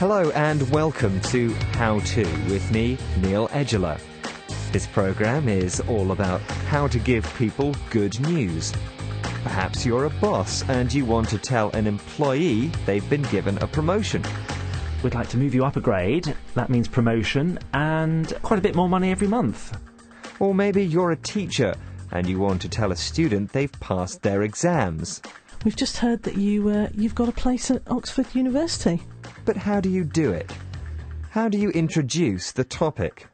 Hello and welcome to How To with me, Neil Edgeler. This program is all about how to give people good news. Perhaps you're a boss and you want to tell an employee they've been given a promotion. We'd like to move you up a grade. That means promotion and quite a bit more money every month. Or maybe you're a teacher and you want to tell a student they've passed their exams. We've just heard that you've got a place at Oxford University. But how do you do it? How do you introduce the topic?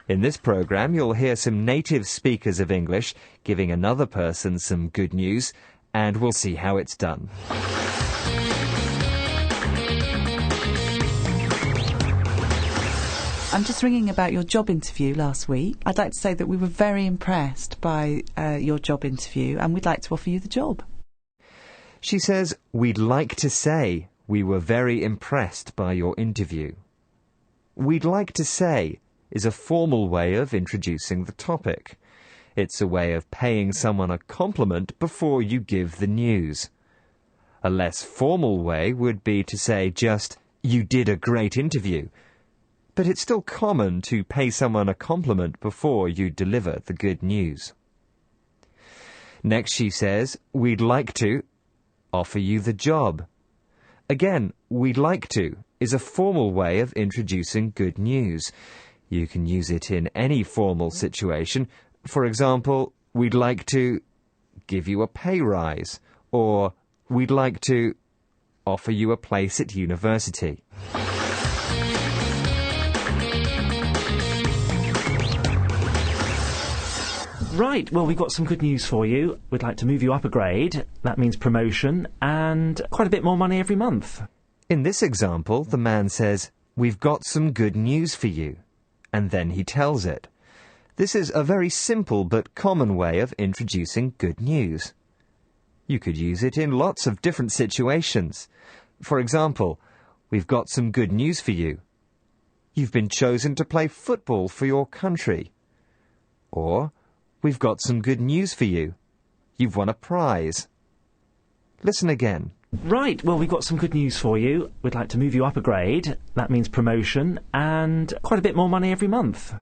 In this programme, you'll hear some native speakers of English giving another person some good news, and we'll see how it's done. I'm just ringing about your job interview last week. I'd like to say that we were very impressed by your job interview, and we'd like to offer you the job. She says, "We'd like to say we were very impressed by your interview." "We'd like to say" is a formal way of introducing the topic. It's a way of paying someone a compliment before you give the news. A less formal way would be to say just, "You did a great interview." But it's still common to pay someone a compliment before you deliver the good news. Next she says, "We'd like to offer you the job." Again, "we'd like to" is a formal way of introducing good news. You can use it in any formal situation. For example, "We'd like to give you a pay rise," or "We'd like to offer you a place at university." Right, well, we've got some good news for you. We'd like to move you up a grade. That means promotion and quite a bit more money every month. In this example, the man says, "We've got some good news for you," and then he tells it. This is a very simple but common way of introducing good news. You could use it in lots of different situations. For example, "We've got some good news for you. You've been chosen to play football for your country." Or, "We've got some good news for you. You've won a prize." Listen again. Right, well, we've got some good news for you. We'd like to move you up a grade. That means promotion and quite a bit more money every month.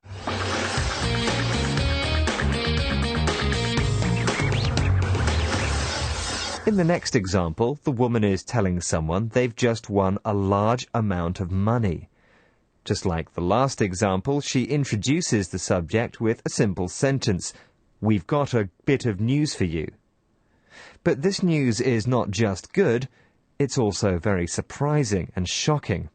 In the next example, the woman is telling someone they've just won a large amount of money. Just like the last example, she introduces the subject with a simple sentence, "We've got a bit of news for you." But this news is not just good, it's also very surprising and shocking.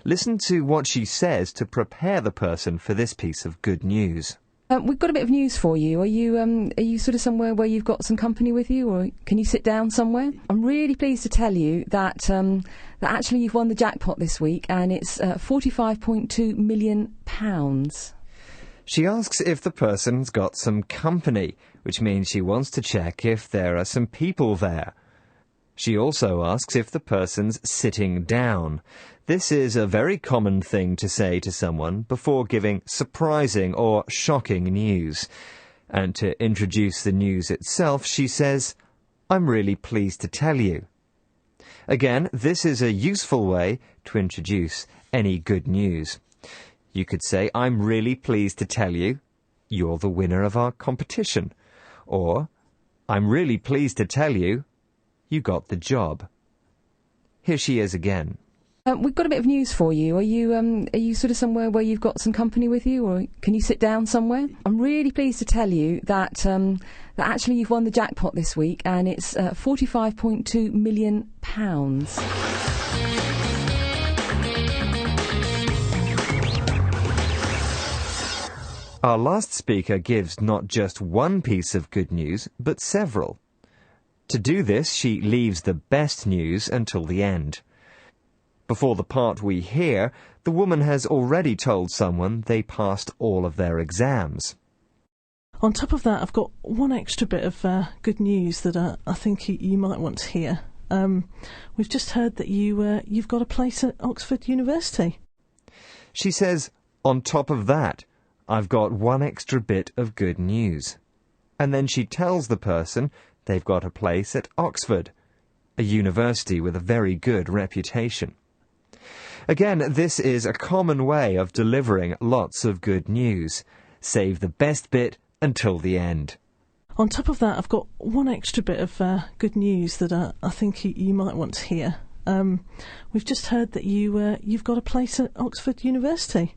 Listen to what she says to prepare the person for this piece of good news. We've got a bit of news for you. Are you sort of somewhere where you've got some company with you, or can you sit down somewhere? I'm really pleased to tell you that actually you've won the jackpot this week, and it's £45.2 million. She asks if the person's got some company, which means she wants to check if there are some people there. She also asks if the person's sitting down. This is a very common thing to say to someone before giving surprising or shocking news. And to introduce the news itself, she says, "I'm really pleased to tell you." Again, this is a useful way to introduce any good news. You could say, "I'm really pleased to tell you you're the winner of our competition." Or, "I'm really pleased to tell you you got the job." Here she is again. We've got a bit of news for you. Are you sort of somewhere where you've got some company with you, or can you sit down somewhere? I'm really pleased to tell you that actually you've won the jackpot this week, and it's £45.2 million. Our last speaker gives not just one piece of good news, but several. To do this, she leaves the best news until the end. Before the part we hear, the woman has already told someone they passed all of their exams. On top of that, I've got one extra bit of good news that I think you might want to hear. We've just heard that you've got a place at Oxford University. She says, "On top of that, I've got one extra bit of good news." And then she tells the person they've got a place at Oxford, a university with a very good reputation. Again, this is a common way of delivering lots of good news. Save the best bit until the end. On top of that, I've got one extra bit of good news that I think you might want to hear. We've just heard that you've got a place at Oxford University.